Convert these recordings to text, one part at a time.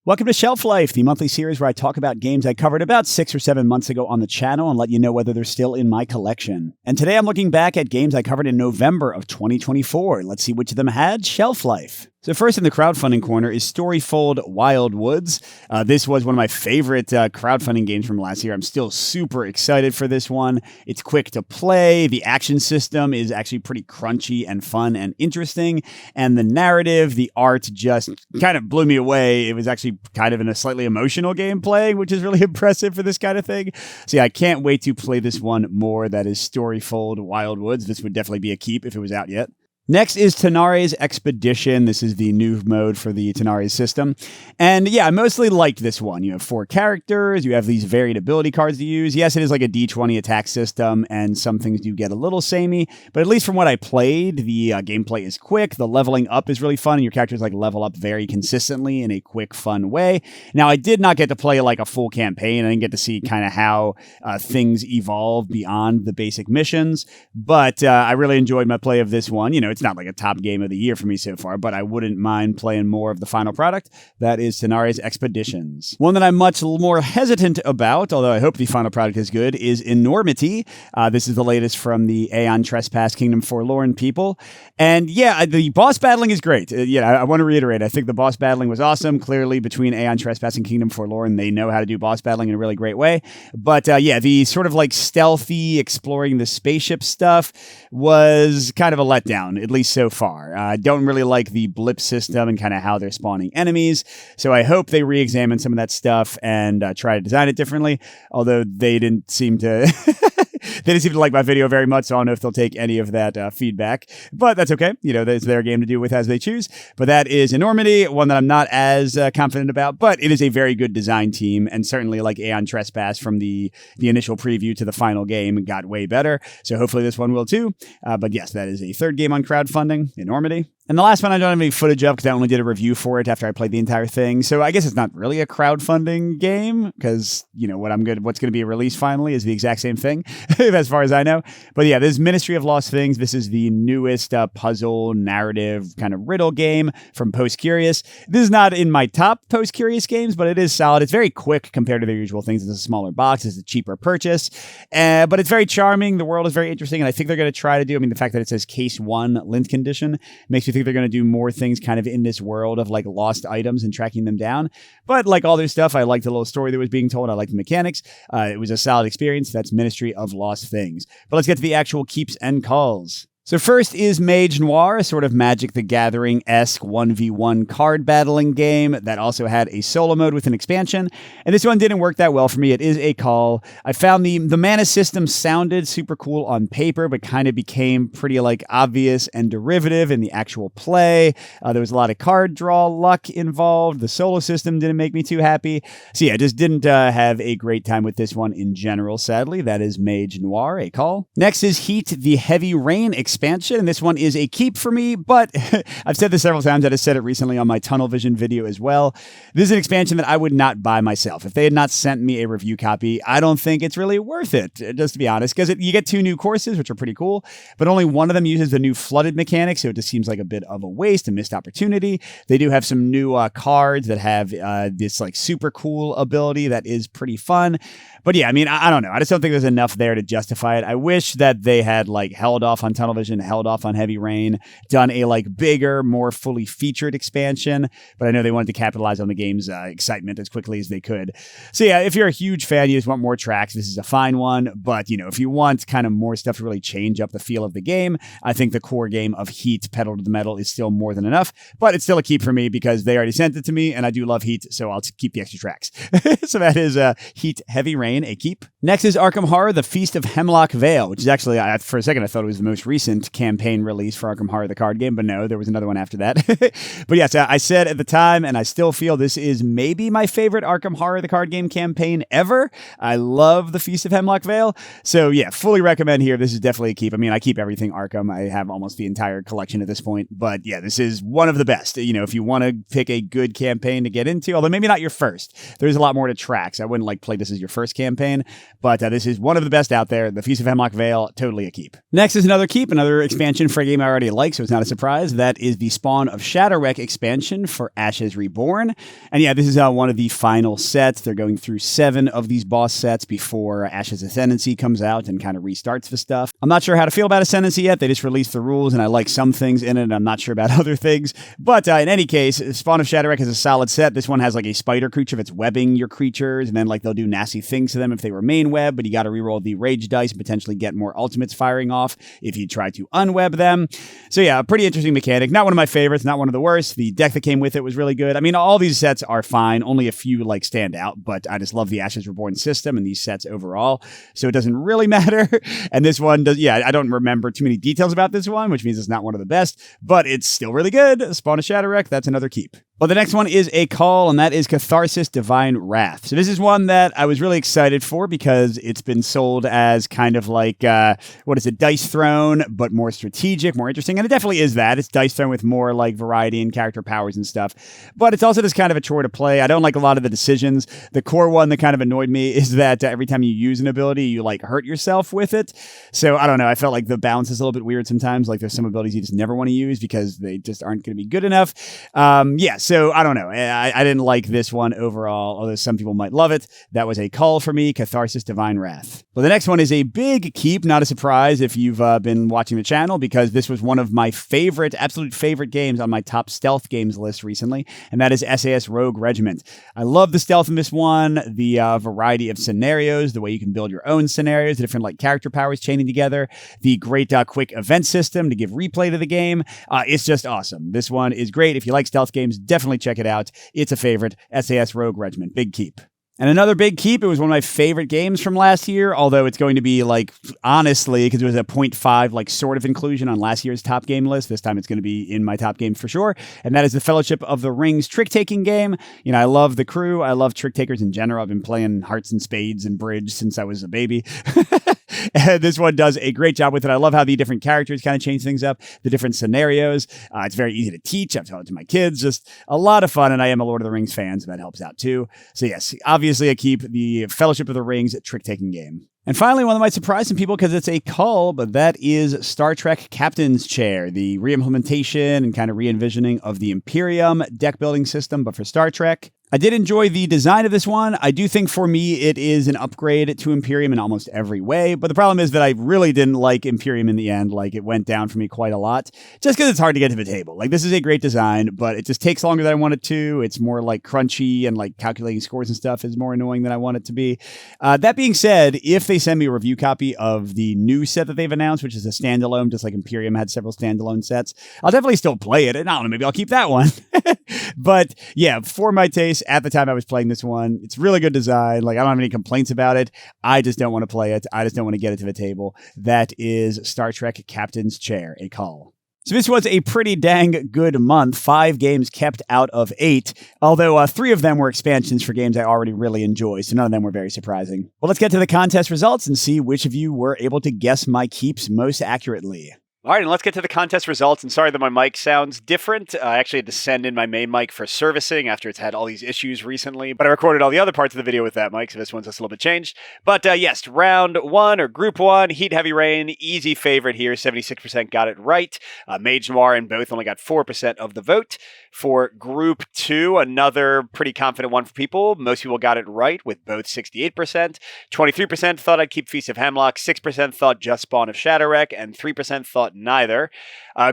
Welcome to Shelf Life, the monthly series where I talk about games I covered about 6 or 7 months ago on the channel and let you know whether they're still in my collection. And today I'm looking back at games I covered in November of 2024. Let's see which of them had shelf life. So first in the crowdfunding corner is Storyfold Wildwoods. This was one of my favorite crowdfunding games from last year. I'm still super excited for this one. It's quick to play. The action system is actually pretty crunchy and fun and interesting. And the narrative, the art just kind of blew me away. It was actually kind of in a slightly emotional gameplay, which is really impressive for this kind of thing. So yeah, I can't wait to play this one more. That is Storyfold Wildwoods. This would definitely be a keep if it was out yet. Next is Tanares Expedition. This is the new mode for the Tanares system. And yeah, I mostly liked this one. You have 4 characters. You have these varied ability cards to use. Yes, it is like a D20 attack system, and some things do get a little samey. But at least from what I played, the gameplay is quick. The leveling up is really fun, and your characters like level up very consistently in a quick, fun way. Now, I did not get to play like a full campaign. I didn't get to see kind of how things evolve beyond the basic missions. But I really enjoyed my play of this one. You know, it's not like a top game of the year for me so far, but I wouldn't mind playing more of the final product. That is Tanares Expeditions. One that I'm much more hesitant about, although I hope the final product is good, is Enormity. This is the latest from the Aeon Trespass Kingdom Forlorn people. And yeah, the boss battling is great. I want to reiterate, I think the boss battling was awesome. Clearly, between Aeon Trespass and Kingdom Forlorn, they know how to do boss battling in a really great way. But yeah, the sort of like stealthy exploring the spaceship stuff was kind of a letdown, at least so far. I don't really like the blip system and kind of how they're spawning enemies. So I hope they re-examine some of that stuff and try to design it differently. Although they didn't seem to... They didn't seem to like my video very much, so I don't know if they'll take any of that feedback. But that's okay. You know, it's their game to do with as they choose. But that is Enormity, one that I'm not as confident about. But it is a very good design team, and certainly like Aeon Trespass from the initial preview to the final game got way better. So hopefully this one will too. But yes, that is a third game on crowdfunding, Enormity. And the last one I don't have any footage of because I only did a review for it after I played the entire thing. So I guess it's not really a crowdfunding game because, you know, what's going to be released finally is the exact same thing as far as I know. But yeah, this is Ministry of Lost Things. This is the newest puzzle narrative kind of riddle game from Post Curious. This is not in my top Post Curious games, but it is solid. It's very quick compared to their usual things. It's a smaller box. It's a cheaper purchase. But it's very charming. The world is very interesting. And I think they're going to try to do, the fact that it says Case 1 Lint Condition makes me think they're going to do more things kind of in this world of like lost items and tracking them down. But like all their stuff, I liked the little story that was being told. I liked the mechanics. It was a solid experience. That's Ministry of Lost Things. But let's get to the actual keeps and calls. So first is Mage Noir, a sort of Magic the Gathering-esque 1v1 card battling game that also had a solo mode with an expansion. And this one didn't work that well for me. It is a call. I found the mana system sounded super cool on paper, but kind of became pretty like obvious and derivative in the actual play. There was a lot of card draw luck involved. The solo system didn't make me too happy. So yeah, I just didn't have a great time with this one in general, sadly. That is Mage Noir, a call. Next is Heat, the Heavy Rain expansion, and this one is a keep for me, but I've said this several times. I just said it recently on my Tunnel Vision video as well. This is an expansion that I would not buy myself. If they had not sent me a review copy, I don't think it's really worth it, just to be honest, because you get 2 new courses, which are pretty cool, but only one of them uses the new flooded mechanic, so it just seems like a bit of a waste, a missed opportunity. They do have some new cards that have this like super cool ability that is pretty fun. But yeah, I don't know. I just don't think there's enough there to justify it. I wish that they had like held off on Tunnel Vision, held off on Heavy Rain, done a like bigger, more fully featured expansion. But I know they wanted to capitalize on the game's excitement as quickly as they could. So yeah, if you're a huge fan, you just want more tracks, this is a fine one. But you know, if you want kind of more stuff to really change up the feel of the game, I think the core game of Heat, Pedal to the Metal, is still more than enough. But it's still a keep for me because they already sent it to me, and I do love Heat, so I'll keep the extra tracks. So that is Heat, Heavy Rain, a keep. Next is Arkham Horror, The Feast of Hemlock Vale, which is actually, for a second, I thought it was the most recent campaign release for Arkham Horror, the card game, but no, there was another one after that. But yes, I said at the time, and I still feel this is maybe my favorite Arkham Horror, the card game campaign ever. I love The Feast of Hemlock Vale. So yeah, fully recommend here. This is definitely a keep. I keep everything Arkham. I have almost the entire collection at this point, but yeah, this is one of the best. You know, if you want to pick a good campaign to get into, although maybe not your first, there's a lot more to track. So I wouldn't like play this as your first campaign, But this is one of the best out there. The Feast of Hemlock Vale, totally a keep. Next is another keep, another expansion for a game I already like, so it's not a surprise. That is the Spawn of Shadowreck expansion for Ashes Reborn. And yeah, this is one of the final sets. They're going through 7 of these boss sets before Ashes Ascendancy comes out and kind of restarts the stuff. I'm not sure how to feel about Ascendancy yet. They just released the rules, and I like some things in it, and I'm not sure about other things. But in any case, Spawn of Shadowreck is a solid set. This one has like a spider creature that's webbing your creatures, and then like they'll do nasty things to them if they were main web, but you got to reroll the rage dice and potentially get more ultimates firing off if you try to unweb them. So yeah, a pretty interesting mechanic. Not one of my favorites, not one of the worst. The deck that came with it was really good. I mean, all these sets are fine. Only a few like stand out, but I just love the Ashes Reborn system and these sets overall. So it doesn't really matter. And this one does, yeah, I don't remember too many details about this one, which means it's not one of the best, but it's still really good. Spawn of Shadowreck, that's another keep. Well, the next one is a call, and that is Catharsis Divine Wrath. So this is one that I was really excited for because it's been sold as kind of like, Dice Throne, but more strategic, more interesting. And it definitely is that. It's Dice Throne with more like variety and character powers and stuff. But it's also just kind of a chore to play. I don't like a lot of the decisions. The core one that kind of annoyed me is that every time you use an ability, you like hurt yourself with it. So I don't know. I felt like the balance is a little bit weird sometimes. Like there's some abilities you just never want to use because they just aren't going to be good enough. So I don't know. I didn't like this one overall, although some people might love it. That was a call for me, Catharsis Divine Wrath. Well, the next one is a big keep, not a surprise if you've been watching the channel, because this was one of my absolute favorite games on my top stealth games list recently, and that is SAS Rogue Regiment. I love the stealth in this one, the variety of scenarios, the way you can build your own scenarios, the different like character powers chaining together, the great quick event system to give replay to the game. It's just awesome. This one is great. If you like stealth games, definitely check it out. It's a favorite. SAS Rogue Regiment. Big keep. And another big keep, it was one of my favorite games from last year, although it's going to be like, honestly, because it was a 0.5 like sort of inclusion on last year's top game list. This time it's going to be in my top games for sure. And that is the Fellowship of the Rings trick-taking game. You know, I love the crew. I love trick-takers in general. I've been playing Hearts and Spades and Bridge since I was a baby. And this one does a great job with it. I love how the different characters kind of change things up, the different scenarios. It's very easy to teach. I've taught it to my kids. Just a lot of fun. And I am a Lord of the Rings fan, so that helps out too. So yes, obviously I keep the Fellowship of the Rings trick-taking game. And finally, one that might surprise some people because it's a call, but that is Star Trek Captain's Chair, the re-implementation and kind of re-envisioning of the Imperium deck building system, but for Star Trek. I did enjoy the design of this one. I do think for me it is an upgrade to Imperium in almost every way, but the problem is that I really didn't like Imperium in the end. Like it went down for me quite a lot just because it's hard to get to the table. Like this is a great design, but it just takes longer than I want it to. It's more like crunchy and like calculating scores and stuff is more annoying than I want it to be. That being said, if they send me a review copy of the new set that they've announced, which is a standalone, just like Imperium had several standalone sets, I'll definitely still play it. And I don't know, maybe I'll keep that one. But yeah, for my taste, at the time I was playing this one, it's really good design. Like I don't have any complaints about it. I just don't want to play it. I just don't want to get it to the table. That is Star Trek Captain's Chair, a call. So this was a pretty dang good month. 5 games kept out of 8, although 3 of them were expansions for games I already really enjoy, so none of them were very surprising. Well, let's get to the contest results and see which of you were able to guess my keeps most accurately. All right, and let's get to the contest results. And sorry that my mic sounds different. I actually had to send in my main mic for servicing after it's had all these issues recently. But I recorded all the other parts of the video with that mic, so this one's just a little bit changed. But yes, round 1 or group 1, Heat Heavy Rain, easy favorite here. 76% got it right. Mage Noir and both only got 4% of the vote. For group 2, another pretty confident one for people. Most people got it right with both 68%. 23% thought I'd keep Feast of Hemlock. 6% thought just Spawn of Shadowreck. And 3% thought neither.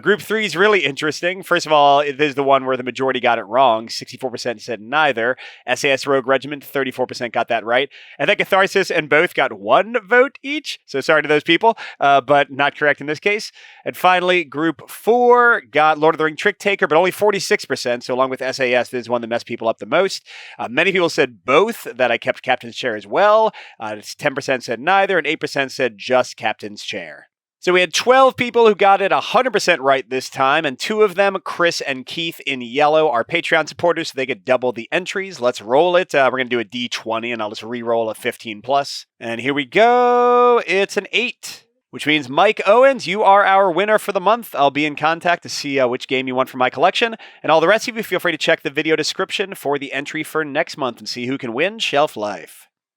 Group 3 is really interesting. First of all, it is the one where the majority got it wrong. 64% said neither. SAS Rogue Regiment, 34% got that right. And then Catharsis and both got 1 vote each. So sorry to those people, but not correct in this case. And finally, Group 4 got Lord of the Ring Trick Taker, but only 46%. So along with SAS, this is one that messed people up the most. Many people said both, that I kept Captain's Chair as well. 10% said neither, and 8% said just Captain's Chair. So we had 12 people who got it 100% right this time, and 2 of them, Chris and Keith in yellow, are Patreon supporters, so they get double the entries. Let's roll it. We're going to do a D20, and I'll just re-roll a 15 plus. And here we go. It's an 8, which means Mike Owens, you are our winner for the month. I'll be in contact to see which game you want from my collection. And all the rest of you, feel free to check the video description for the entry for next month and see who can win Shelf Life.